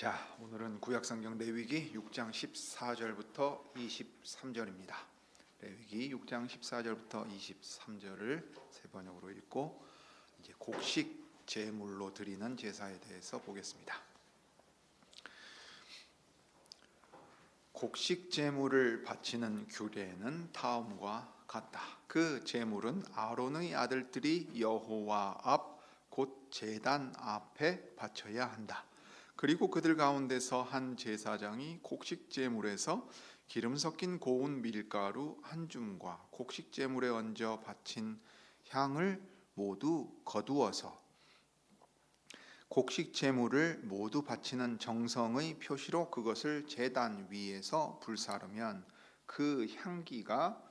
자, 오늘은 구약성경 레위기 6장 14절부터 23절입니다. 레위기 6장 14절부터 23절을 세 번역으로 읽고 이제 곡식 제물로 드리는 제사에 대해서 보겠습니다. 곡식 제물을 바치는 규례는 다음과 같다. 그 제물은 아론의 아들들이 여호와 앞 곧 제단 앞에 바쳐야 한다. 그리고 그들 가운데서 한 제사장이 곡식 제물에서 기름 섞인 고운 밀가루 한 줌과 곡식 제물에 얹어 바친 향을 모두 거두어서 곡식 제물을 모두 바치는 정성의 표시로 그것을 제단 위에서 불사르면 그 향기가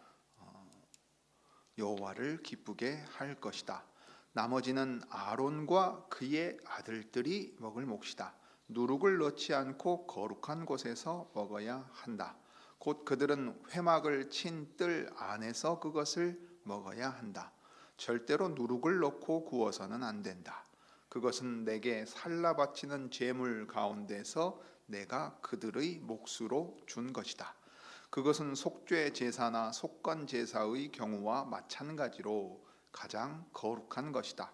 여호와를 기쁘게 할 것이다. 나머지는 아론과 그의 아들들이 먹을 몫이다. 누룩을 넣지 않고 거룩한 곳에서 먹어야 한다. 곧 그들은 회막을 친 뜰 안에서 그것을 먹어야 한다. 절대로 누룩을 넣고 구워서는 안 된다. 그것은 내게 살라 바치는 제물 가운데서 내가 그들의 몫으로 준 것이다. 그것은 속죄 제사나 속건 제사의 경우와 마찬가지로 가장 거룩한 것이다.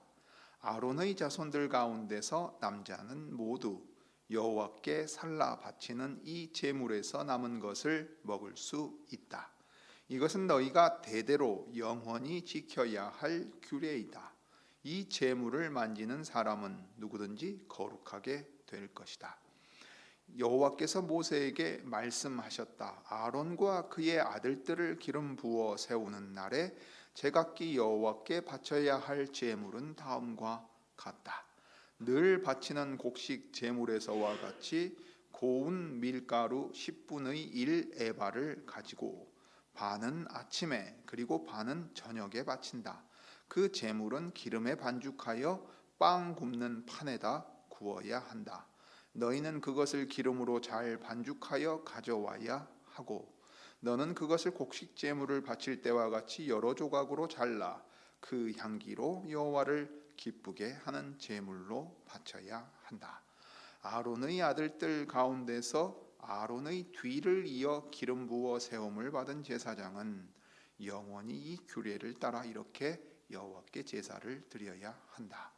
아론의 자손들 가운데서 남자는 모두 여호와께 살라 바치는 이 제물에서 남은 것을 먹을 수 있다. 이것은 너희가 대대로 영원히 지켜야 할 규례이다. 이 제물을 만지는 사람은 누구든지 거룩하게 될 것이다. 여호와께서 모세에게 말씀하셨다. 아론과 그의 아들들을 기름 부어 세우는 날에 제각기 여호와께 바쳐야 할 제물은 다음과 같다. 늘 바치는 곡식 제물에서와 같이 고운 밀가루 10분의 1 에바를 가지고 반은 아침에 그리고 반은 저녁에 바친다. 그 제물은 기름에 반죽하여 빵 굽는 판에다 구워야 한다. 너희는 그것을 기름으로 잘 반죽하여 가져와야 하고 너는 그것을 곡식 제물을 바칠 때와 같이 여러 조각으로 잘라 그 향기로 여호와를 기쁘게 하는 제물로 바쳐야 한다. 아론의 아들들 가운데서 아론의 뒤를 이어 기름 부어 세움을 받은 제사장은 영원히 이 규례를 따라 이렇게 여호와께 제사를 드려야 한다.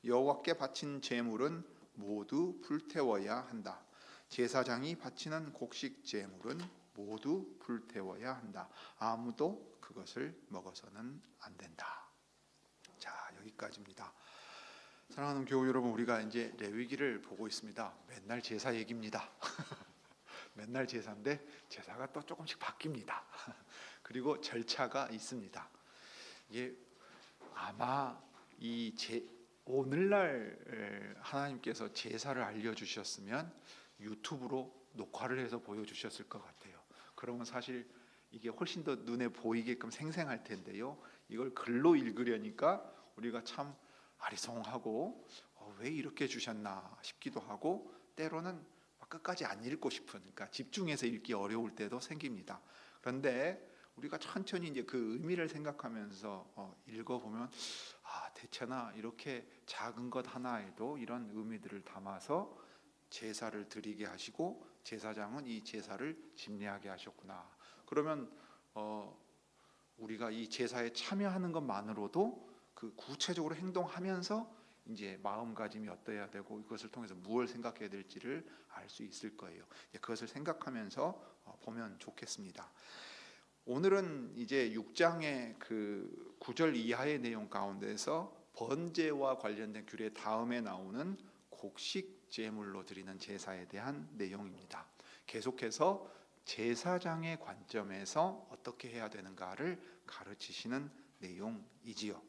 여호와께 바친 제물은 모두 불태워야 한다. 제사장이 바치는 곡식 제물은 모두 불태워야 한다. 아무도 그것을 먹어서는 안 된다. 자, 여기까지입니다. 사랑하는 교우 여러분, 우리가 이제 레위기를 보고 있습니다. 맨날 제사 얘기입니다. 맨날 제사인데 제사가 또 조금씩 바뀝니다. 그리고 절차가 있습니다. 이게 아마 오늘날 하나님께서 제사를 알려주셨으면 유튜브로 녹화를 해서 보여주셨을 것 같아요. 그러면 사실 이게 훨씬 더 눈에 보이게끔 생생할 텐데요. 이걸 글로 읽으려니까 우리가 참 아리송하고 왜 이렇게 주셨나 싶기도 하고 때로는 끝까지 안 읽고 싶은, 그러니까 집중해서 읽기 어려울 때도 생깁니다. 그런데 우리가 천천히 이제 그 의미를 생각하면서 읽어보면 대체나 이렇게 작은 것 하나에도 이런 의미들을 담아서 제사를 드리게 하시고 제사장은 이 제사를 집례하게 하셨구나. 그러면 우리가 이 제사에 참여하는 것만으로도 그 구체적으로 행동하면서 이제 마음가짐이 어떠해야 되고 이것을 통해서 무엇을 생각해야 될지를 알 수 있을 거예요. 그것을 생각하면서 보면 좋겠습니다. 오늘은 이제 6장의 그 9절 이하의 내용 가운데서 번제와 관련된 규례 다음에 나오는 곡식 제물로 드리는 제사에 대한 내용입니다. 계속해서 제사장의 관점에서 어떻게 해야 되는가를 가르치시는 내용이지요.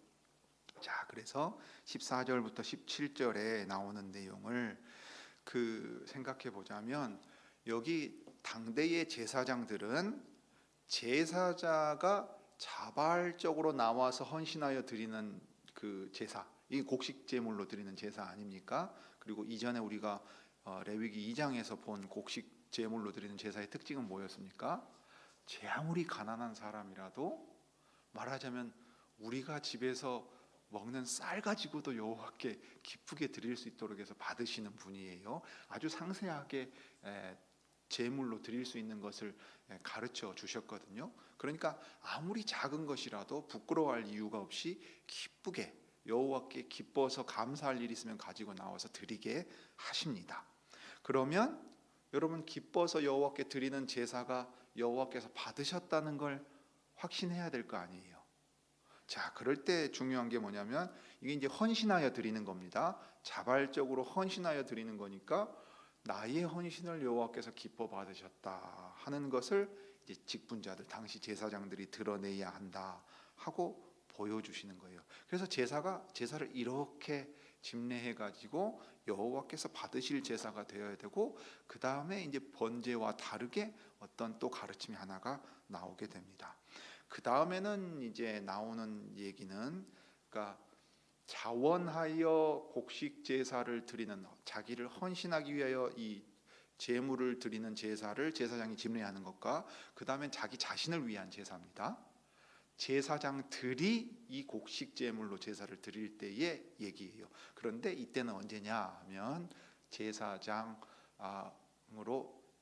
자, 그래서 14절부터 17절에 나오는 내용을 생각해 보자면 여기 당대의 제사장들은 제사자가 자발적으로 나와서 헌신하여 드리는 그 제사, 이 곡식 제물로 드리는 제사 아닙니까? 그리고 이전에 우리가 레위기 2장에서 본 곡식 제물로 드리는 제사의 특징은 뭐였습니까? 제 아무리 가난한 사람이라도 말하자면 우리가 집에서 먹는 쌀 가지고도 여호와께 기쁘게 드릴 수 있도록 해서 받으시는 분이에요. 아주 상세하게 제물로 드릴 수 있는 것을 가르쳐 주셨거든요. 그러니까 아무리 작은 것이라도 부끄러워할 이유가 없이 기쁘게 여호와께 기뻐서 감사할 일이 있으면 가지고 나와서 드리게 하십니다. 그러면 여러분 기뻐서 여호와께 드리는 제사가 여호와께서 받으셨다는 걸 확신해야 될 거 아니에요. 자, 그럴 때 중요한 게 뭐냐면 이게 이제 헌신하여 드리는 겁니다. 자발적으로 헌신하여 드리는 거니까 나의 헌신을 여호와께서 기뻐 받으셨다 하는 것을 이제 직분자들, 당시 제사장들이 드러내야 한다 하고 보여주시는 거예요. 그래서 제사를 이렇게 집례해 가지고 여호와께서 받으실 제사가 되어야 되고, 그 다음에 이제 번제와 다르게 어떤 또 가르침이 하나가 나오게 됩니다. 그 다음에는 이제 나오는 얘기는, 그러니까 자원하여 곡식 제사를 드리는, 자기를 헌신하기 위하여 이 제물을 드리는 제사를 제사장이 집례하는 것과, 그 다음엔 자기 자신을 위한 제사입니다. 제사장들이 이 곡식 제물로 제사를 드릴 때의 얘기예요. 그런데 이때는 언제냐 하면 제사장으로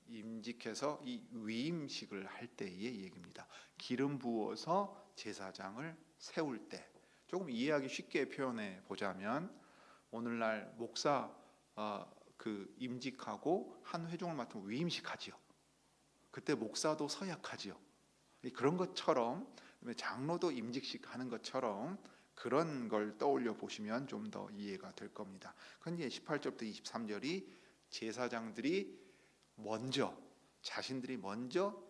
임직해서 이 위임식을 할 때의 얘기입니다. 기름 부어서 제사장을 세울 때, 조금 이해하기 쉽게 표현해 보자면, 오늘날 목사 임직하고 한 회종을 맡으면 위임식 하지요. 그때 목사도 서약하지요. 그런 것처럼, 장로도 임직식 하는 것처럼 그런 걸 떠올려 보시면 좀 더 이해가 될 겁니다. 그런데 18절부터 23절이 제사장들이 자신들이 먼저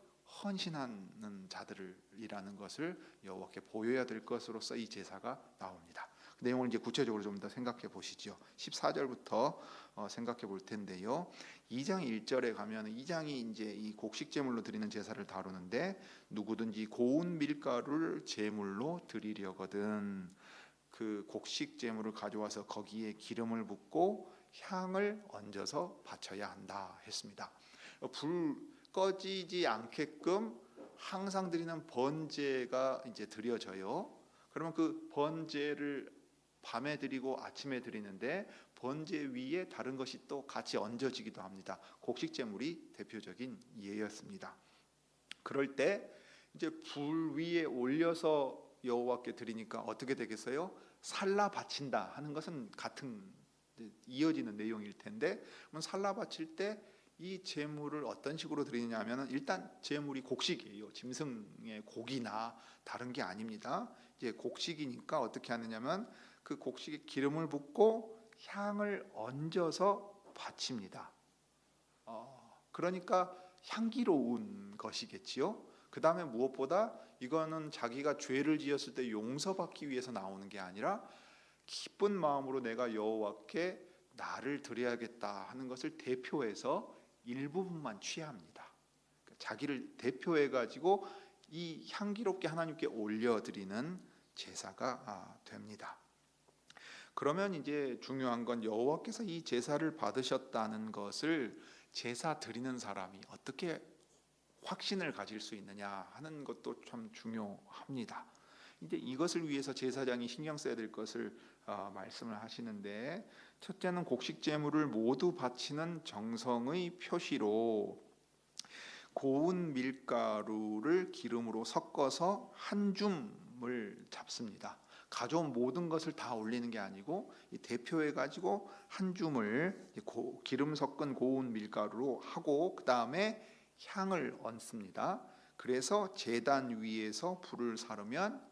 헌신하는 자들이라는 것을 여호와께 보여야 될 것으로서 이 제사가 나옵니다. 그 내용을 이제 구체적으로 좀 더 생각해 보시죠. 14절부터 생각해 볼 텐데요. 2장 1절에 가면, 2장이 이제 이 곡식 제물로 드리는 제사를 다루는데, 누구든지 고운 밀가루를 제물로 드리려거든 그 곡식 제물을 가져와서 거기에 기름을 붓고 향을 얹어서 바쳐야 한다 했습니다. 불 꺼지지 않게끔 항상 드리는 번제가 이제 드려져요. 그러면 그 번제를 밤에 드리고 아침에 드리는데, 번제 위에 다른 것이 또 같이 얹어지기도 합니다. 곡식 제물이 대표적인 예였습니다. 그럴 때 이제 불 위에 올려서 여호와께 드리니까 어떻게 되겠어요? 살라 바친다 하는 것은 같은 이어지는 내용일 텐데, 그럼 살라 바칠 때 이 제물을 어떤 식으로 드리느냐 하면, 일단 제물이 곡식이에요. 짐승의 고기나 다른 게 아닙니다. 이제 곡식이니까 어떻게 하느냐면, 그 곡식에 기름을 붓고 향을 얹어서 바칩니다. 그러니까 향기로운 것이겠지요. 그 다음에 무엇보다 이거는 자기가 죄를 지었을 때 용서받기 위해서 나오는 게 아니라, 기쁜 마음으로 내가 여호와께 나를 드려야겠다 하는 것을 대표해서 일부분만 취합니다. 자기를 대표해 가지고 이 향기롭게 하나님께 올려드리는 제사가 됩니다. 그러면 이제 중요한 건, 여호와께서 이 제사를 받으셨다는 것을 제사 드리는 사람이 어떻게 확신을 가질 수 있느냐 하는 것도 참 중요합니다. 이제 이것을 위해서 제사장이 신경 써야 될 것을 말씀을 하시는데, 첫째는 곡식 제물을 모두 바치는 정성의 표시로 고운 밀가루를 기름으로 섞어서 한 줌을 잡습니다. 가져온 모든 것을 다 올리는 게 아니고, 대표해 가지고 한 줌을 기름 섞은 고운 밀가루로 하고, 그 다음에 향을 얹습니다. 그래서 제단 위에서 불을 사르면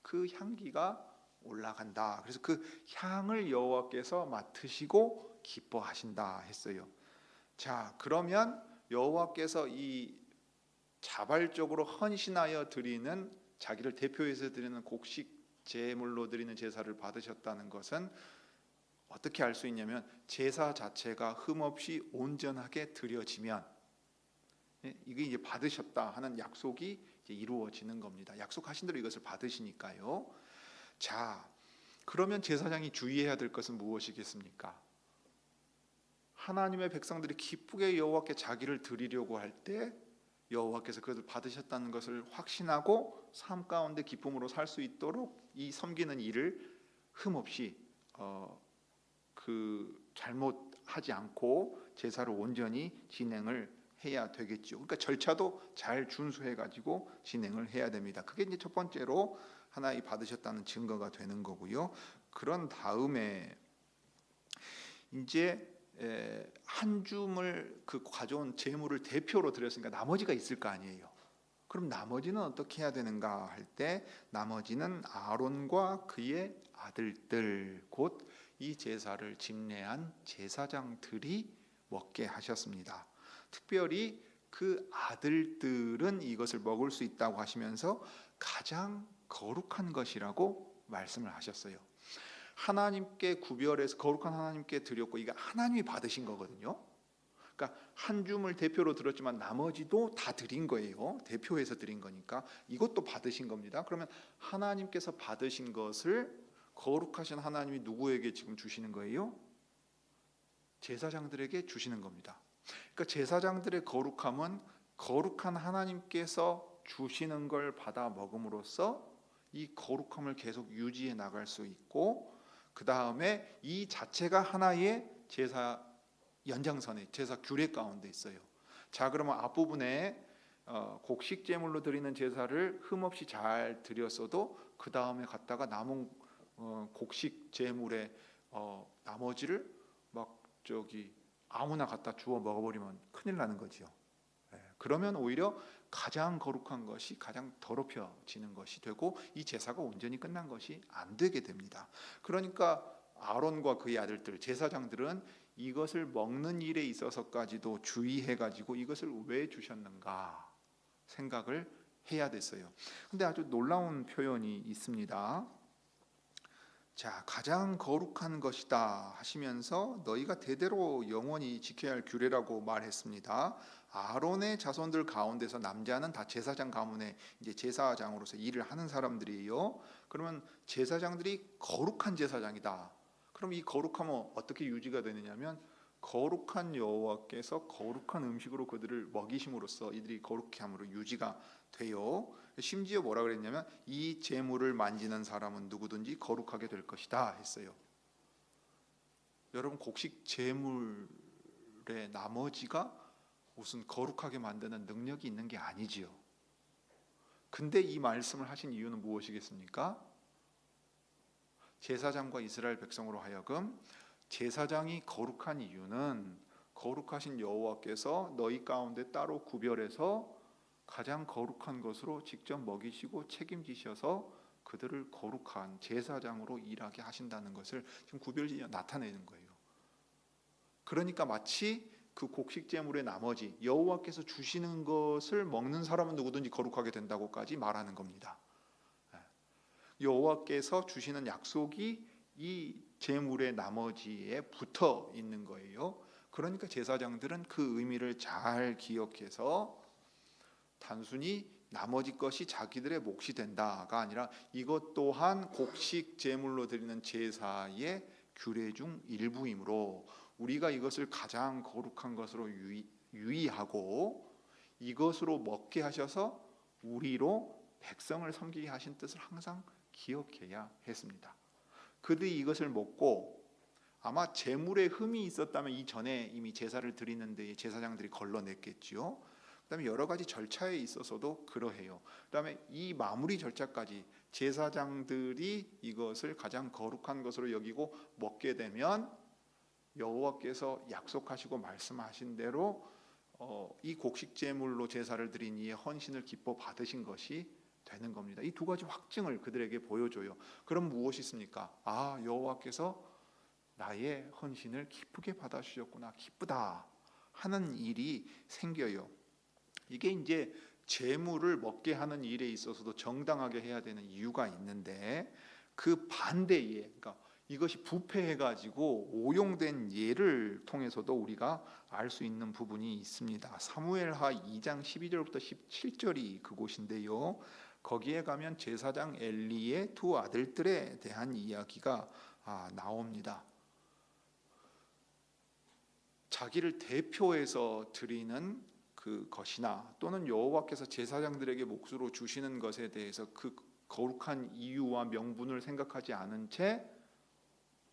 그 향기가 올라간다. 그래서 그 향을 여호와께서 맡으시고 기뻐하신다 했어요. 자, 그러면 여호와께서 이 자발적으로 헌신하여 드리는, 자기를 대표해서 드리는 곡식 제물로 드리는 제사를 받으셨다는 것은 어떻게 알 수 있냐면, 제사 자체가 흠없이 온전하게 드려지면 이게 이제 받으셨다 하는 약속이 이제 이루어지는 겁니다. 약속하신 대로 이것을 받으시니까요. 자, 그러면 제사장이 주의해야 될 것은 무엇이겠습니까? 하나님의 백성들이 기쁘게 여호와께 자기를 드리려고 할 때 여호와께서 그것을 받으셨다는 것을 확신하고 삶 가운데 기쁨으로 살 수 있도록 이 섬기는 일을 흠없이 그 잘못하지 않고 제사를 온전히 진행을 해야 되겠죠. 그러니까 절차도 잘 준수해 가지고 진행을 해야 됩니다. 그게 이제 첫 번째로 하나님 받으셨다는 증거가 되는 거고요. 그런 다음에 이제 한 줌을 그 가져온 제물을 대표로 드렸으니까 나머지가 있을 거 아니에요. 그럼 나머지는 어떻게 해야 되는가 할 때 나머지는 아론과 그의 아들들 곧 이 제사를 집례한 제사장들이 먹게 하셨습니다. 특별히 그 아들들은 이것을 먹을 수 있다고 하시면서 가장 거룩한 것이라고 말씀을 하셨어요. 하나님께 구별해서 거룩한 하나님께 드렸고 이게 하나님이 받으신 거거든요. 그러니까 한 줌을 대표로 드렸지만 나머지도 다 드린 거예요. 대표해서 드린 거니까 이것도 받으신 겁니다. 그러면 하나님께서 받으신 것을 거룩하신 하나님이 누구에게 지금 주시는 거예요? 제사장들에게 주시는 겁니다. 그러니까 제사장들의 거룩함은 거룩한 하나님께서 주시는 걸 받아 먹음으로써 이 거룩함을 계속 유지해 나갈 수 있고, 그 다음에 이 자체가 하나의 제사 연장선의 제사 규례 가운데 있어요. 자, 그러면 앞부분에 곡식 제물로 드리는 제사를 흠없이 잘 드렸어도 그 다음에 갔다가 남은 곡식 제물의 나머지를 막 아무나 갖다 주워 먹어버리면 큰일 나는 거죠. 그러면 오히려 가장 거룩한 것이 가장 더럽혀지는 것이 되고 이 제사가 온전히 끝난 것이 안 되게 됩니다. 그러니까 아론과 그의 아들들 제사장들은 이것을 먹는 일에 있어서까지도 주의해 가지고 이것을 왜 주셨는가 생각을 해야 됐어요. 근데 아주 놀라운 표현이 있습니다. 자, 가장 거룩한 것이다 하시면서 너희가 대대로 영원히 지켜야 할 규례라고 말했습니다. 아론의 자손들 가운데서 남자는 다 제사장 가문에 이제 제사장으로서 일을 하는 사람들이에요. 그러면 제사장들이 거룩한 제사장이다. 그럼 이 거룩함은 어떻게 유지가 되느냐면 거룩한 여호와께서 거룩한 음식으로 그들을 먹이심으로써 이들이 거룩해 함으로 유지가 돼요. 심지어 뭐라 그랬냐면 이 제물을 만지는 사람은 누구든지 거룩하게 될 것이다 했어요. 여러분, 곡식 제물의 나머지가 무슨 거룩하게 만드는 능력이 있는 게 아니지요. 근데 이 말씀을 하신 이유는 무엇이겠습니까? 제사장과 이스라엘 백성으로 하여금 제사장이 거룩한 이유는 거룩하신 여호와께서 너희 가운데 따로 구별해서 가장 거룩한 것으로 직접 먹이시고 책임지셔서 그들을 거룩한 제사장으로 일하게 하신다는 것을 지금 구별지어 나타내는 거예요. 그러니까 마치 그 곡식 제물의 나머지 여호와께서 주시는 것을 먹는 사람은 누구든지 거룩하게 된다고까지 말하는 겁니다. 여호와께서 주시는 약속이 이 제물의 나머지에 붙어 있는 거예요. 그러니까 제사장들은 그 의미를 잘 기억해서 단순히 나머지 것이 자기들의 몫이 된다가 아니라 이것 또한 곡식 제물로 드리는 제사의 규례 중 일부이므로 우리가 이것을 가장 거룩한 것으로 유의하고 이것으로 먹게 하셔서 우리로 백성을 섬기게 하신 뜻을 항상 기억해야 했습니다. 그들이 이것을 먹고 아마 제물에 흠이 있었다면 이전에 이미 제사를 드리는 데에 제사장들이 걸러냈겠지요. 그다음에 여러 가지 절차에 있어서도 그러해요. 그다음에 이 마무리 절차까지 제사장들이 이것을 가장 거룩한 것으로 여기고 먹게 되면 여호와께서 약속하시고 말씀하신 대로 이 곡식 제물로 제사를 드린 이의 헌신을 기뻐 받으신 것이 되는 겁니다. 이 두 가지 확증을 그들에게 보여줘요. 그럼 무엇이 있습니까? 아, 여호와께서 나의 헌신을 기쁘게 받아주셨구나, 기쁘다 하는 일이 생겨요. 이게 이제 제물을 먹게 하는 일에 있어서도 정당하게 해야 되는 이유가 있는데 그 반대에, 그러니까 이것이 부패해가지고 오용된 예를 통해서도 우리가 알 수 있는 부분이 있습니다. 사무엘하 2장 12절부터 17절이 그곳인데요. 거기에 가면 제사장 엘리의 두 아들들에 대한 이야기가 나옵니다. 자기를 대표해서 드리는 그 것이나 또는 여호와께서 제사장들에게 몫으로 주시는 것에 대해서 그 거룩한 이유와 명분을 생각하지 않은 채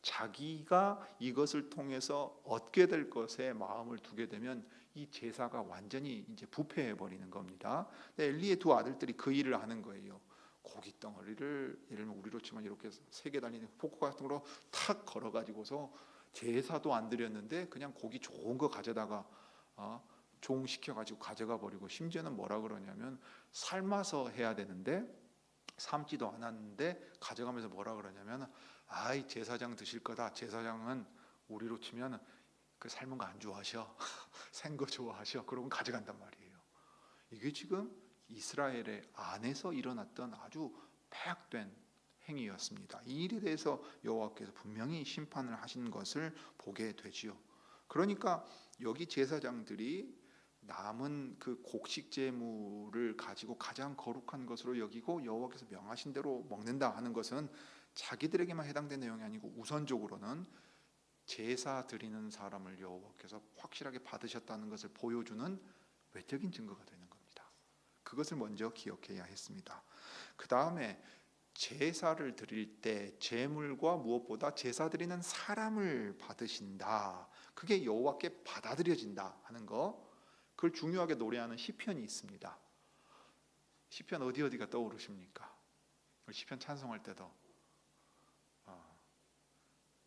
자기가 이것을 통해서 얻게 될 것에 마음을 두게 되면 이 제사가 완전히 이제 부패해 버리는 겁니다. 엘리의 두 아들들이 그 일을 하는 거예요. 고기 덩어리를 예를 들면 우리로 치면 이렇게 3개 달린 포크 같은 거로 탁 걸어 가지고서 제사도 안 드렸는데 그냥 고기 좋은 거 가져다가 종시켜 가지고 가져가 버리고, 심지어는 뭐라 그러냐면 삶아서 해야 되는데 삶지도 않았는데 가져가면서 뭐라 그러냐면 아이 제사장 드실 거다. 제사장은 우리로 치면 그 삶은 거 안 좋아하셔. 생거 좋아하셔. 그러면 가져간단 말이에요. 이게 지금 이스라엘의 안에서 일어났던 아주 폐악된 행위였습니다. 이 일에 대해서 여호와께서 분명히 심판을 하신 것을 보게 되지요. 그러니까 여기 제사장들이 남은 그 곡식 제물을 가지고 가장 거룩한 것으로 여기고 여호와께서 명하신 대로 먹는다 하는 것은 자기들에게만 해당된 내용이 아니고 우선적으로는 제사 드리는 사람을 여호와께서 확실하게 받으셨다는 것을 보여주는 외적인 증거가 되는 겁니다. 그것을 먼저 기억해야 했습니다. 그 다음에 제사를 드릴 때 제물과 무엇보다 제사 드리는 사람을 받으신다. 그게 여호와께 받아들여진다 하는 거, 그걸 중요하게 노래하는 시편이 있습니다. 시편 어디가 떠오르십니까? 시편 찬송할 때도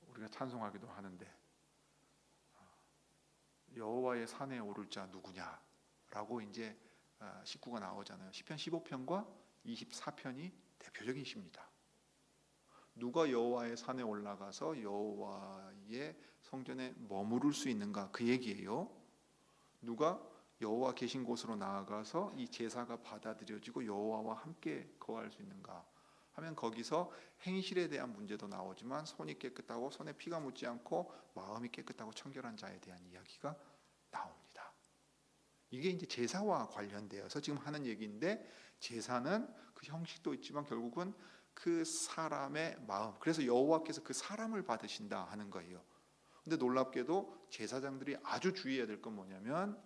우리가 찬송하기도 하는데 여호와의 산에 오를 자 누구냐라고 이제 19가 나오잖아요. 시편 15편과 24편이 대표적인 시입니다. 누가 여호와의 산에 올라가서 여호와의 성전에 머무를 수 있는가, 그 얘기예요. 누가 여호와 계신 곳으로 나아가서 이 제사가 받아들여지고 여호와와 함께 거할 수 있는가 하면 거기서 행실에 대한 문제도 나오지만 손이 깨끗하고 손에 피가 묻지 않고 마음이 깨끗하고 청결한 자에 대한 이야기가 나옵니다. 이게 이제 제사와 관련되어서 지금 하는 얘기인데, 제사는 그 형식도 있지만 결국은 그 사람의 마음, 그래서 여호와께서 그 사람을 받으신다 하는 거예요. 근데 놀랍게도 제사장들이 아주 주의해야 될 건 뭐냐면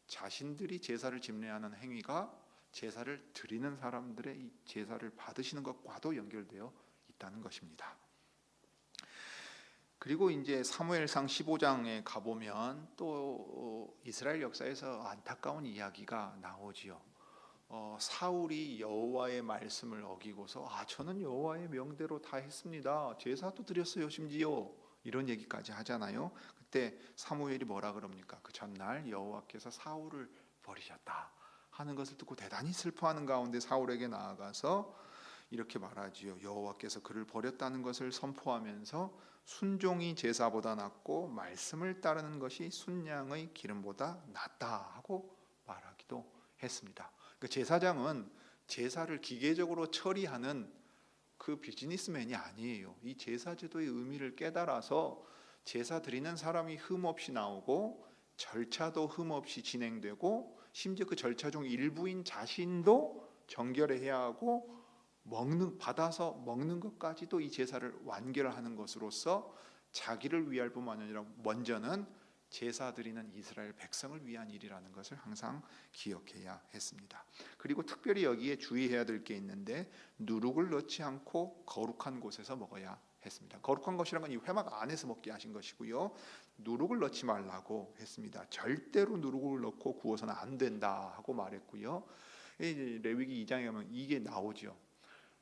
자신들이 제사를 집례하는 행위가 제사를 드리는 사람들의 이 제사를 받으시는 것과도 연결되어 있다는 것입니다. 그리고 이제 사무엘상 15장에 가보면 또 이스라엘 역사에서 안타까운 이야기가 나오지요. 사울이 여호와의 말씀을 어기고서 저는 여호와의 명대로 다 했습니다. 제사도 드렸어요. 심지어 이런 얘기까지 하잖아요. 그때 사무엘이 뭐라 그럽니까? 그 전날 여호와께서 사울을 버리셨다 하는 것을 듣고 대단히 슬퍼하는 가운데 사울에게 나아가서 이렇게 말하지요. 여호와께서 그를 버렸다는 것을 선포하면서 순종이 제사보다 낫고 말씀을 따르는 것이 순양의 기름보다 낫다 하고 말하기도 했습니다. 그러니까 제사장은 제사를 기계적으로 처리하는 그 비즈니스맨이 아니에요. 이 제사제도의 의미를 깨달아서 제사 드리는 사람이 흠없이 나오고 절차도 흠없이 진행되고 심지어 그 절차 중 일부인 자신도 정결해야 하고 받아서 먹는 것까지도 이 제사를 완결하는 것으로서 자기를 위할 뿐만 아니라 먼저는 제사 드리는 이스라엘 백성을 위한 일이라는 것을 항상 기억해야 했습니다. 그리고 특별히 여기에 주의해야 될 게 있는데 누룩을 넣지 않고 거룩한 곳에서 먹어야 했습니다. 거룩한 것이란 건 이 회막 안에서 먹게 하신 것이고요. 누룩을 넣지 말라고 했습니다. 절대로 누룩을 넣고 구워서는 안 된다 하고 말했고요. 레위기 2장에 가면 이게 나오죠.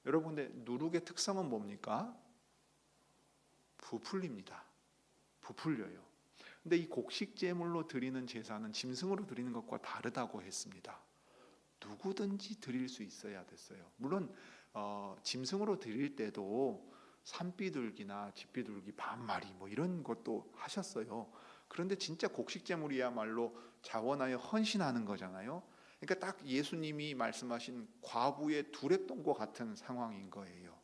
여러분, 근데 누룩의 특성은 뭡니까? 부풀립니다. 부풀려요. 근데 이 곡식 제물로 드리는 제사는 짐승으로 드리는 것과 다르다고 했습니다. 누구든지 드릴 수 있어야 됐어요. 물론 짐승으로 드릴 때도 산비둘기나 집비둘기 반마리 뭐 이런 것도 하셨어요. 그런데 진짜 곡식 제물이야말로 자원하여 헌신하는 거잖아요. 그러니까 딱 예수님이 말씀하신 과부의 두랩돈과 같은 상황인 거예요.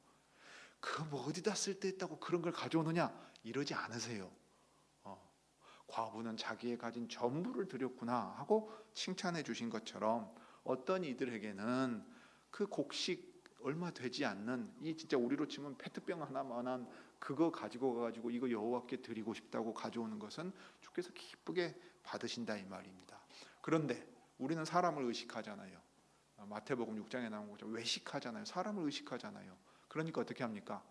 그거 뭐 어디다 쓸데있다고 그런 걸 가져오느냐 이러지 않으세요. 과부는 자기의 가진 전부를 드렸구나 하고 칭찬해 주신 것처럼 어떤 이들에게는 그 곡식 얼마 되지 않는 이 진짜 우리로 치면 페트병 하나만한 그거 가지고 가지고 이거 여호와께 드리고 싶다고 가져오는 것은 주께서 기쁘게 받으신다 이 말입니다. 그런데 우리는 사람을 의식하잖아요. 마태복음 6장에 나온 거죠. 외식하잖아요. 사람을 의식하잖아요. 그러니까 어떻게 합니까?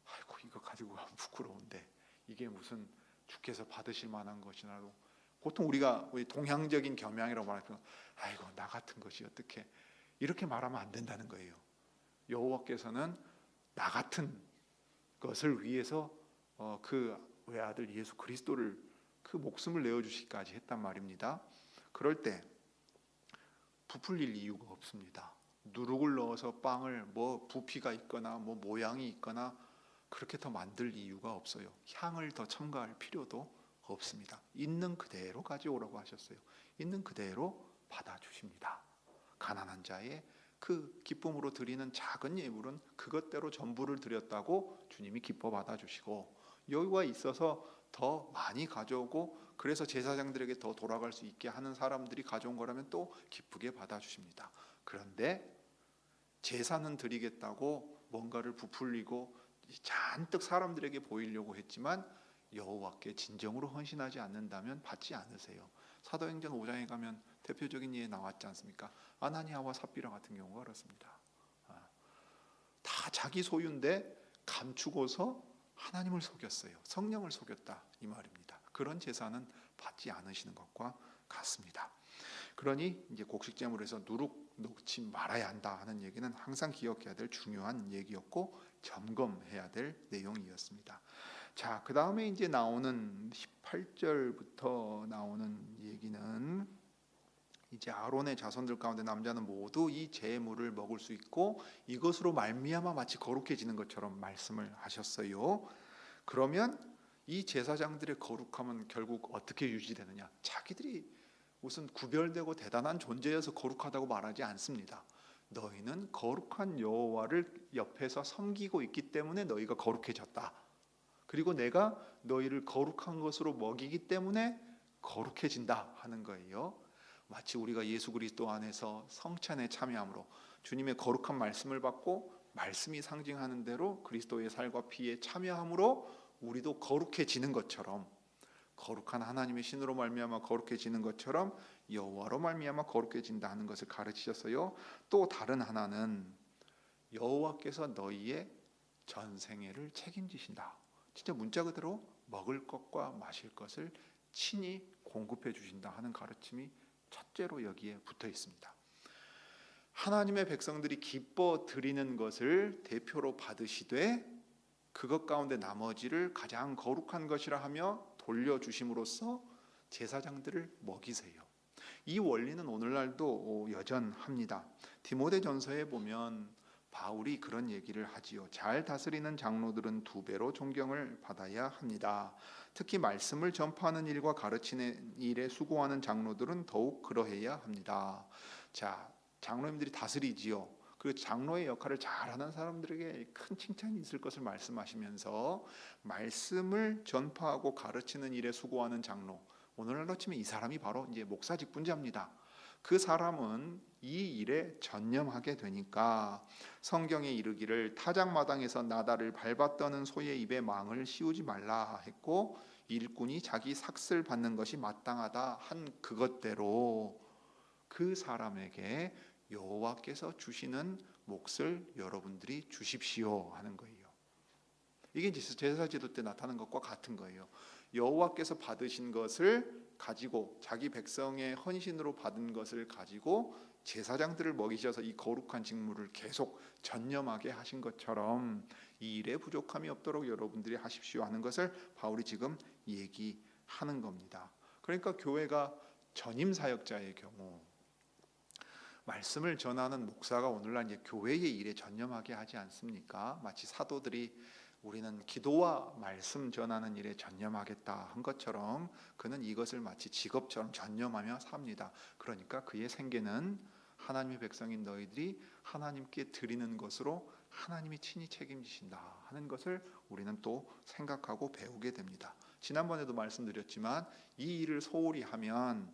아이고 이거 가지고 가면 부끄러운데 이게 무슨 주께서 받으실 만한 것이라도, 보통 우리 동양적인 겸양이라고 말하면 아이고 나 같은 것이 어떻게, 이렇게 말하면 안 된다는 거예요. 여호와께서는 나 같은 것을 위해서 그 외아들 예수 그리스도를 그 목숨을 내어주시기까지 했단 말입니다. 그럴 때 부풀릴 이유가 없습니다. 누룩을 넣어서 빵을 부피가 있거나 모양이 있거나 그렇게 더 만들 이유가 없어요. 향을 더 첨가할 필요도 없습니다. 있는 그대로 가져오라고 하셨어요. 있는 그대로 받아주십니다. 가난한 자의 그 기쁨으로 드리는 작은 예물은 그것대로 전부를 드렸다고 주님이 기뻐 받아주시고, 여유가 있어서 더 많이 가져오고 그래서 제사장들에게 더 돌아갈 수 있게 하는 사람들이 가져온 거라면 또 기쁘게 받아주십니다. 그런데 제사는 드리겠다고 뭔가를 부풀리고 잔뜩 사람들에게 보이려고 했지만 여호와께 진정으로 헌신하지 않는다면 받지 않으세요. 사도행전 5장에 가면 대표적인 예 나왔지 않습니까? 아나니아와 삽비라 같은 경우가 그렇습니다. 다 자기 소유인데 감추고서 하나님을 속였어요. 성령을 속였다 이 말입니다. 그런 제사는 받지 않으시는 것과 같습니다. 그러니 이제 곡식제물에서 누룩 넣지 말아야 한다 하는 얘기는 항상 기억해야 될 중요한 얘기였고 점검해야 될 내용이었습니다. 자, 그 다음에 이제 나오는 18절부터 나오는 얘기는 이제 아론의 자손들 가운데 남자는 모두 이 제물을 먹을 수 있고 이것으로 말미암아 마치 거룩해지는 것처럼 말씀을 하셨어요. 그러면 이 제사장들의 거룩함은 결국 어떻게 유지되느냐? 자기들이 무슨 구별되고 대단한 존재여서 거룩하다고 말하지 않습니다. 너희는 거룩한 여호와를 옆에서 섬기고 있기 때문에 너희가 거룩해졌다. 그리고 내가 너희를 거룩한 것으로 먹이기 때문에 거룩해진다 하는 거예요. 마치 우리가 예수 그리스도 안에서 성찬에 참여함으로 주님의 거룩한 말씀을 받고 말씀이 상징하는 대로 그리스도의 살과 피에 참여함으로 우리도 거룩해지는 것처럼, 거룩한 하나님의 신으로 말미암아 거룩해지는 것처럼 여호와로 말미암아 거룩해진다 하는 것을 가르치셨어요. 또 다른 하나는 여호와께서 너희의 전생애를 책임지신다. 진짜 문자 그대로 먹을 것과 마실 것을 친히 공급해 주신다 하는 가르침이 첫째로 여기에 붙어 있습니다. 하나님의 백성들이 기뻐 드리는 것을 대표로 받으시되 그것 가운데 나머지를 가장 거룩한 것이라 하며 돌려주심으로써 제사장들을 먹이세요. 이 원리는 오늘날도 여전합니다. 디모데전서에 보면 바울이 그런 얘기를 하지요. 잘 다스리는 장로들은 2배로 존경을 받아야 합니다. 특히 말씀을 전파하는 일과 가르치는 일에 수고하는 장로들은 더욱 그러해야 합니다. 자, 장로님들이 다스리지요. 그 장로의 역할을 잘하는 사람들에게 큰 칭찬이 있을 것을 말씀하시면서 말씀을 전파하고 가르치는 일에 수고하는 장로, 오늘날로 치면 이 사람이 바로 이제 목사 직분자입니다. 그 사람은 이 일에 전념하게 되니까 성경에 이르기를 타작마당에서 나다를 밟았더는 소의 입에 망을 씌우지 말라 했고 일꾼이 자기 삭슬 받는 것이 마땅하다 한 그것대로 그 사람에게 여호와께서 주시는 몫을 여러분들이 주십시오 하는 거예요. 이게 제사제도 때 나타난 것과 같은 거예요. 여호와께서 받으신 것을 가지고 자기 백성의 헌신으로 받은 것을 가지고 제사장들을 먹이셔서 이 거룩한 직무를 계속 전념하게 하신 것처럼 이 일에 부족함이 없도록 여러분들이 하십시오 하는 것을 바울이 지금 얘기하는 겁니다. 그러니까 교회가 전임 사역자의 경우 말씀을 전하는 목사가 오늘날 이제 교회의 일에 전념하게 하지 않습니까? 마치 사도들이 우리는 기도와 말씀 전하는 일에 전념하겠다 한 것처럼 그는 이것을 마치 직업처럼 전념하며 삽니다. 그러니까 그의 생계는 하나님의 백성인 너희들이 하나님께 드리는 것으로 하나님이 친히 책임지신다 하는 것을 우리는 또 생각하고 배우게 됩니다. 지난번에도 말씀드렸지만 이 일을 소홀히 하면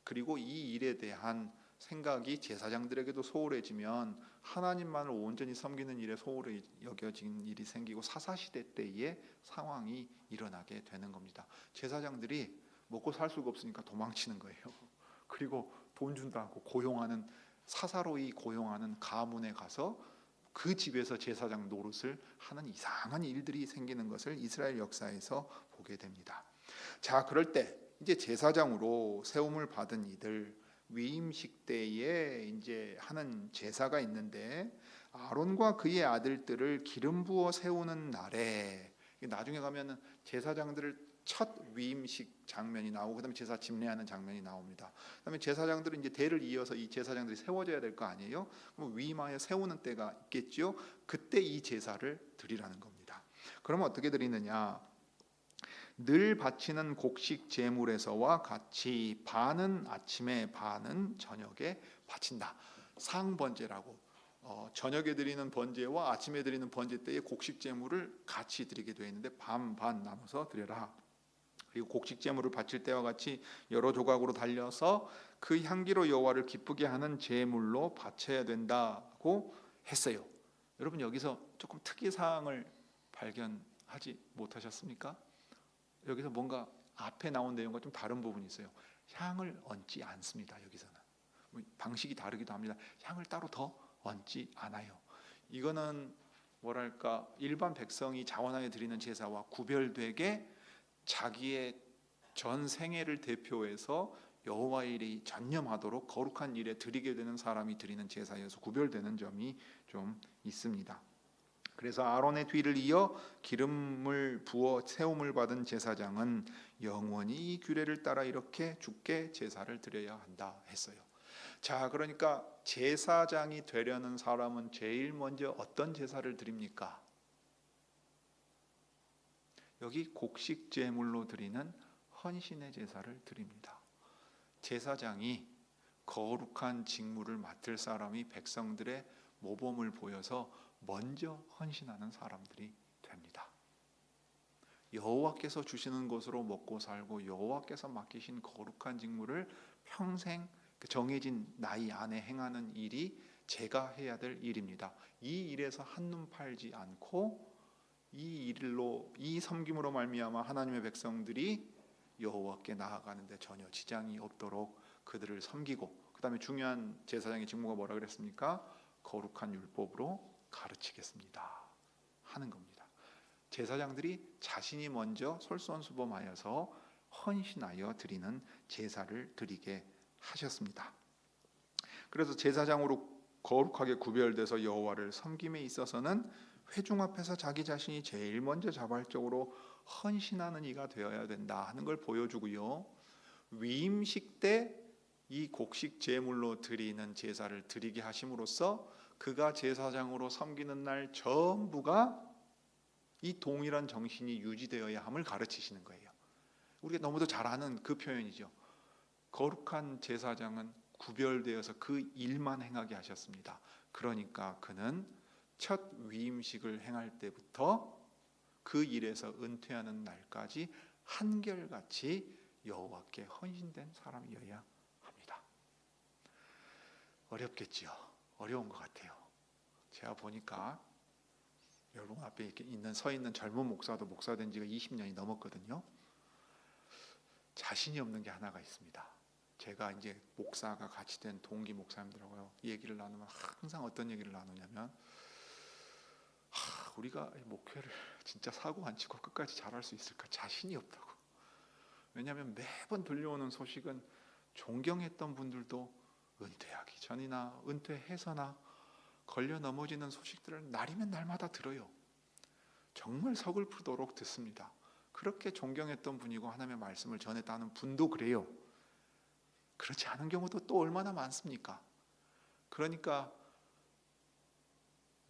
그리고 이 일에 대한 생각이 제사장들에게도 소홀해지면 하나님만을 온전히 섬기는 일에 소홀히 여겨진 일이 생기고 사사시대 때의 상황이 일어나게 되는 겁니다. 제사장들이 먹고 살 수가 없으니까 도망치는 거예요. 그리고 돈 준다 고 고용하는 사사로이 고용하는 가문에 가서 그 집에서 제사장 노릇을 하는 이상한 일들이 생기는 것을 이스라엘 역사에서 보게 됩니다. 자, 그럴 때 이제 제사장으로 세움을 받은 이들 위임식 때에 이제 하는 제사가 있는데, 아론과 그의 아들들을 기름 부어 세우는 날에, 나중에 가면은 제사장들을 첫 위임식 장면이 나오고, 그다음에 제사 집례하는 장면이 나옵니다. 그다음에 제사장들은 이제 대를 이어서 이 제사장들이 세워져야 될 거 아니에요? 그럼 위임하여 세우는 때가 있겠죠. 그때 이 제사를 드리라는 겁니다. 그러면 어떻게 드리느냐? 늘 바치는 곡식 제물에서와 같이 반은 아침에 반은 저녁에 바친다. 상번제라고, 저녁에 드리는 번제와 아침에 드리는 번제 때에 곡식 제물을 같이 드리게 되어 있는데 반반 나눠서 드려라. 그리고 곡식 제물을 바칠 때와 같이 여러 조각으로 달려서 그 향기로 여호와를 기쁘게 하는 제물로 바쳐야 된다고 했어요. 여러분, 여기서 조금 특이 사항을 발견하지 못하셨습니까? 여기서 뭔가 앞에 나온 내용과 좀 다른 부분이 있어요. 향을 얹지 않습니다. 여기서는 방식이 다르기도 합니다. 향을 따로 더 얹지 않아요. 이거는 뭐랄까, 일반 백성이 자원하여 드리는 제사와 구별되게 자기의 전 생애를 대표해서 여호와의 일에 전념하도록 거룩한 일에 드리게 되는 사람이 드리는 제사여서 구별되는 점이 좀 있습니다. 그래서 아론의 뒤를 이어 기름을 부어 세움을 받은 제사장은 영원히 이 규례를 따라 이렇게 주께 제사를 드려야 한다 했어요. 자, 그러니까 제사장이 되려는 사람은 제일 먼저 어떤 제사를 드립니까? 여기 곡식 제물로 드리는 헌신의 제사를 드립니다. 제사장이 거룩한 직무를 맡을 사람이 백성들의 모범을 보여서 먼저 헌신하는 사람들이 됩니다. 여호와께서 주시는 것으로 먹고 살고 여호와께서 맡기신 거룩한 직무를 평생 정해진 나이 안에 행하는 일이 제가 해야 될 일입니다. 이 일에서 한눈 팔지 않고 이 일로, 이 섬김으로 말미암아 하나님의 백성들이 여호와께 나아가는데 전혀 지장이 없도록 그들을 섬기고, 그 다음에 중요한 제사장의 직무가 뭐라 그랬습니까? 거룩한 율법으로 가르치겠습니다 하는 겁니다. 제사장들이 자신이 먼저 솔선수범하여서 헌신하여 드리는 제사를 드리게 하셨습니다. 그래서 제사장으로 거룩하게 구별돼서 여호와를 섬김에 있어서는 회중 앞에서 자기 자신이 제일 먼저 자발적으로 헌신하는 이가 되어야 된다 하는 걸 보여주고요. 위임식 때 이 곡식 제물로 드리는 제사를 드리게 하심으로써 그가 제사장으로 섬기는 날 전부가 이 동일한 정신이 유지되어야 함을 가르치시는 거예요. 우리가 너무도 잘 아는 그 표현이죠. 거룩한 제사장은 구별되어서 그 일만 행하게 하셨습니다. 그러니까 그는 첫 위임식을 행할 때부터 그 일에서 은퇴하는 날까지 한결같이 여호와께 헌신된 사람이어야 합니다. 어렵겠지요. 어려운 것 같아요. 제가 보니까 여러분 앞에 서 있는 젊은 목사도 목사된 지가 20년이 넘었거든요. 자신이 없는 게 하나가 있습니다. 제가 이제 목사가 같이 된 동기 목사님들하고 얘기를 나누면 항상 어떤 얘기를 나누냐면, 우리가 목회를 진짜 사고 안 치고 끝까지 잘할 수 있을까 자신이 없다고. 왜냐하면 매번 들려오는 소식은 존경했던 분들도 은퇴하기 전이나 은퇴해서나 걸려 넘어지는 소식들을 날이면 날마다 들어요. 정말 서글프도록 듣습니다. 그렇게 존경했던 분이고 하나님의 말씀을 전했다는 분도 그래요. 그렇지 않은 경우도 또 얼마나 많습니까? 그러니까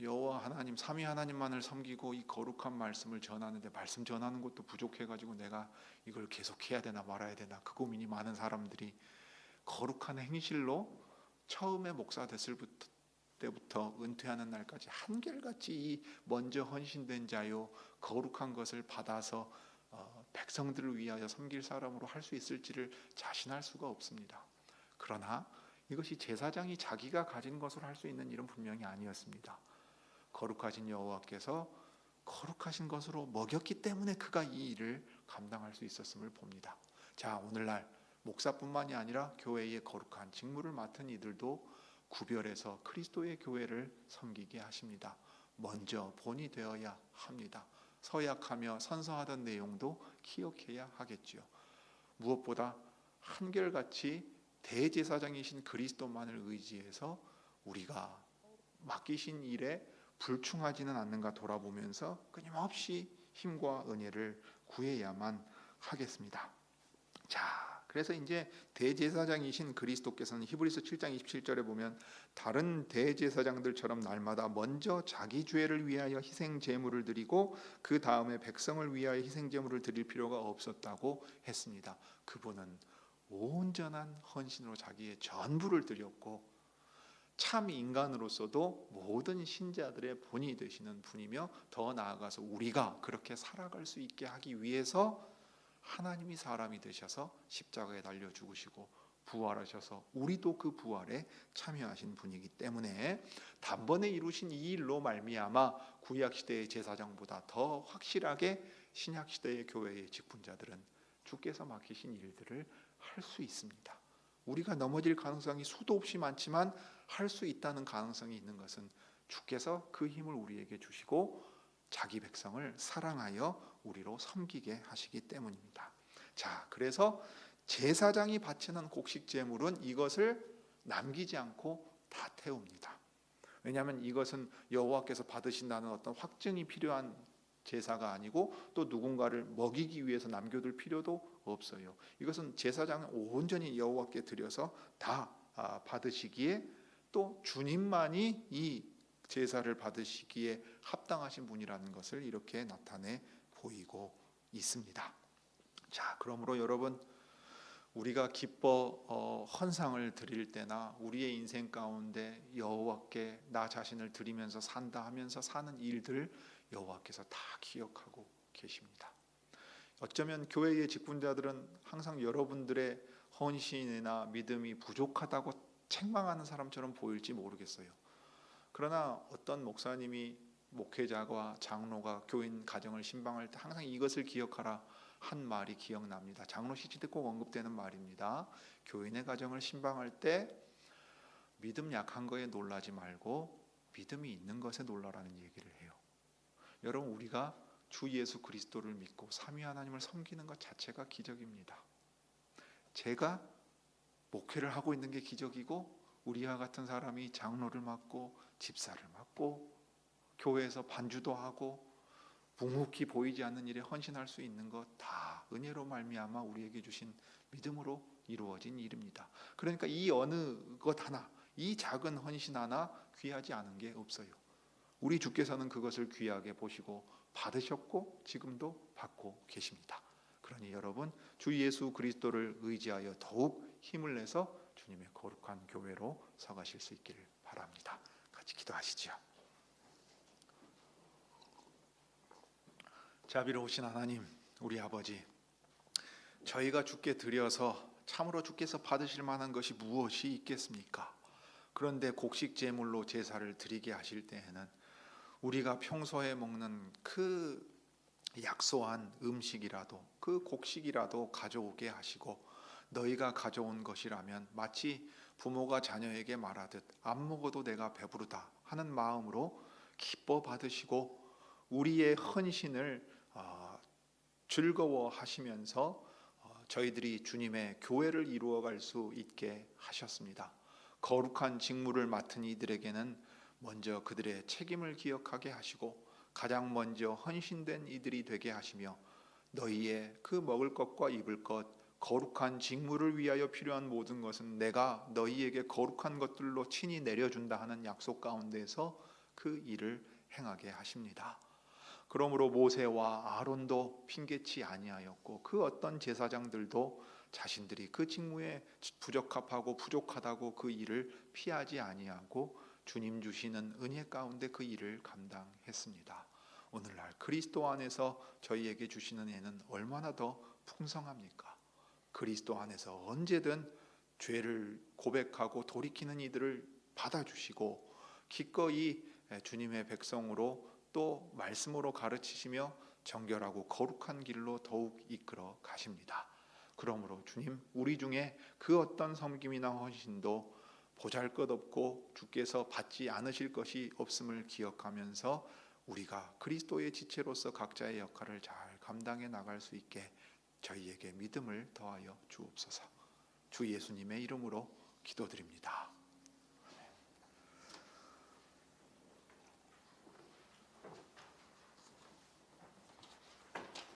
여호와 하나님, 삼위 하나님만을 섬기고 이 거룩한 말씀을 전하는데 말씀 전하는 것도 부족해가지고 내가 이걸 계속해야 되나 말아야 되나 그 고민이 많은 사람들이 거룩한 행실로 처음에 목사 됐을 때부터 은퇴하는 날까지 한결같이 이 먼저 헌신된 자요 거룩한 것을 받아서 백성들을 위하여 섬길 사람으로 할 수 있을지를 자신할 수가 없습니다. 그러나 이것이 제사장이 자기가 가진 것으로 할 수 있는 일은 분명히 아니었습니다. 거룩하신 여호와께서 거룩하신 것으로 먹였기 때문에 그가 이 일을 감당할 수 있었음을 봅니다. 자, 오늘날 목사뿐만이 아니라 교회의 거룩한 직무를 맡은 이들도 구별해서 그리스도의 교회를 섬기게 하십니다. 먼저 본이 되어야 합니다. 서약하며 선서하던 내용도 기억해야 하겠지요. 무엇보다 한결같이 대제사장이신 그리스도만을 의지해서 우리가 맡기신 일에 불충하지는 않는가 돌아보면서 끊임없이 힘과 은혜를 구해야만 하겠습니다. 자, 그래서 이제 대제사장이신 그리스도께서는 히브리서 7장 27절에 보면 다른 대제사장들처럼 날마다 먼저 자기 죄를 위하여 희생 제물을 드리고 그 다음에 백성을 위하여 희생 제물을 드릴 필요가 없었다고 했습니다. 그분은 온전한 헌신으로 자기의 전부를 드렸고 참 인간으로서도 모든 신자들의 본이 되시는 분이며 더 나아가서 우리가 그렇게 살아갈 수 있게 하기 위해서 하나님이 사람이 되셔서 십자가에 달려 죽으시고 부활하셔서 우리도 그 부활에 참여하신 분이기 때문에 단번에 이루신 이 일로 말미암아 구약시대의 제사장보다 더 확실하게 신약시대의 교회의 직분자들은 주께서 맡기신 일들을 할 수 있습니다. 우리가 넘어질 가능성이 수도 없이 많지만 할 수 있다는 가능성이 있는 것은 주께서 그 힘을 우리에게 주시고 자기 백성을 사랑하여 우리로 섬기게 하시기 때문입니다. 자, 그래서 제사장이 바치는 곡식 제물은 이것을 남기지 않고 다 태웁니다. 왜냐하면 이것은 여호와께서 받으신다는 어떤 확증이 필요한 제사가 아니고 또 누군가를 먹이기 위해서 남겨둘 필요도 없어요. 이것은 제사장은 온전히 여호와께 드려서 다 받으시기에 또 주님만이 이 제사를 받으시기에 합당하신 분이라는 것을 이렇게 나타내 보이고 있습니다. 자, 그러므로 여러분 우리가 기뻐 헌상을 드릴 때나 우리의 인생 가운데 여호와께 나 자신을 드리면서 산다 하면서 사는 일들 여호와께서 다 기억하고 계십니다. 어쩌면 교회의 직분자들은 항상 여러분들의 헌신이나 믿음이 부족하다고 책망하는 사람처럼 보일지 모르겠어요. 그러나 어떤 목사님이 목회자와 장로가 교인 가정을 신방할 때 항상 이것을 기억하라 한 말이 기억납니다. 장로 시대 때 꼭 언급되는 말입니다. 교인의 가정을 신방할 때 믿음 약한 거에 놀라지 말고 믿음이 있는 것에 놀라라는 얘기를 해요. 여러분 우리가 주 예수 그리스도를 믿고 삼위 하나님을 섬기는 것 자체가 기적입니다. 제가 목회를 하고 있는 게 기적이고 우리와 같은 사람이 장로를 맡고 집사를 맡고 교회에서 반주도 하고 묵묵히 보이지 않는 일에 헌신할 수 있는 것 다 은혜로 말미암아 우리에게 주신 믿음으로 이루어진 일입니다. 그러니까 이 어느 것 하나, 이 작은 헌신 하나 귀하지 않은 게 없어요. 우리 주께서는 그것을 귀하게 보시고 받으셨고 지금도 받고 계십니다. 그러니 여러분 주 예수 그리스도를 의지하여 더욱 힘을 내서 주님의 거룩한 교회로 서가실 수 있기를 바랍니다. 같이 기도하시죠. 자비로우신 하나님, 우리 아버지, 저희가 주께 드려서 참으로 주께서 받으실 만한 것이 무엇이 있겠습니까? 그런데 곡식 제물로 제사를 드리게 하실 때에는 우리가 평소에 먹는 그 약소한 음식이라도 그 곡식이라도 가져오게 하시고 너희가 가져온 것이라면 마치 부모가 자녀에게 말하듯 안 먹어도 내가 배부르다 하는 마음으로 기뻐 받으시고 우리의 헌신을 즐거워하시면서 저희들이 주님의 교회를 이루어갈 수 있게 하셨습니다. 거룩한 직무를 맡은 이들에게는 먼저 그들의 책임을 기억하게 하시고 가장 먼저 헌신된 이들이 되게 하시며 너희의 그 먹을 것과 입을 것 거룩한 직무를 위하여 필요한 모든 것은 내가 너희에게 거룩한 것들로 친히 내려준다 하는 약속 가운데서 그 일을 행하게 하십니다. 그러므로 모세와 아론도 핑계치 아니하였고 그 어떤 제사장들도 자신들이 그 직무에 부적합하고 부족하다고 그 일을 피하지 아니하고 주님 주시는 은혜 가운데 그 일을 감당했습니다. 오늘날 그리스도 안에서 저희에게 주시는 은혜는 얼마나 더 풍성합니까? 그리스도 안에서 언제든 죄를 고백하고 돌이키는 이들을 받아주시고 기꺼이 주님의 백성으로 또 말씀으로 가르치시며 정결하고 거룩한 길로 더욱 이끌어 가십니다. 그러므로 주님 우리 중에 그 어떤 섬김이나 헌신도 보잘것없고 주께서 받지 않으실 것이 없음을 기억하면서 우리가 그리스도의 지체로서 각자의 역할을 잘 감당해 나갈 수 있게 저희에게 믿음을 더하여 주옵소서. 주 예수님의 이름으로 기도드립니다.